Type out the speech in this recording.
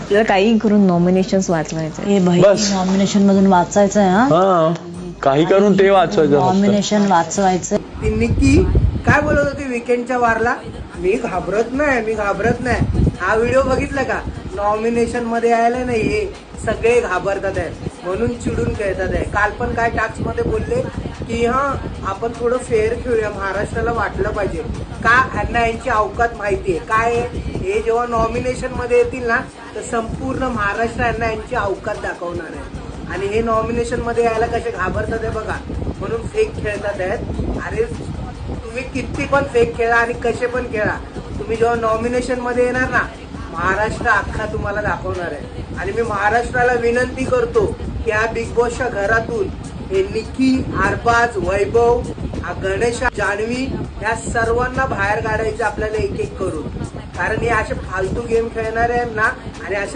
आपल्याला काही करून नॉमिनेशन वाचवायचं. हे भाई नॉमिनेशन मधून वाचायचंय. हा काही करून ते वाचवायचं. नॉमिनेशन वाचवायचं. ती निक्की काय बोलत होती विकेंडच्या वारला, मी घाबरत नाही. हा व्हिडिओ बघितला का? नॉमिनेशन मध्ये यायला नाही, हे सगळे घाबरतात आहे म्हणून चिडून खेळतात आहे. काल पण काय टास्क मध्ये बोलले की आपण थोडं फेअर खेळूया, महाराष्ट्राला वाटलं पाहिजे का यांना यांची अवकात माहितीये काय आहे. हे जेव्हा नॉमिनेशन मध्ये येतील ना तर संपूर्ण महाराष्ट्र यांना यांची अवकात दाखवणार आहे. आणि हे नॉमिनेशन मध्ये यायला कसे घाबरतात आहे बघा, म्हणून फेक खेळतात आहेत. अरे तुम्ही किती पण फेक खेळा आणि कसे पण खेळा, तुम्ही जेव्हा नॉमिनेशन मध्ये येणार ना महाराष्ट्र अख्खा तुम्हाला दाखवणार आहे. आणि मी महाराष्ट्राला विनंती करतो की या बिग बॉसच्या घरातून हे निक्की, अरबाज, वैभव, गणेश, जान्हवी या सर्वांना बाहेर काढायचे आपल्याला एक एक करून. कारण हे असे फालतू गेम खेळणारे आहेत ना आणि असं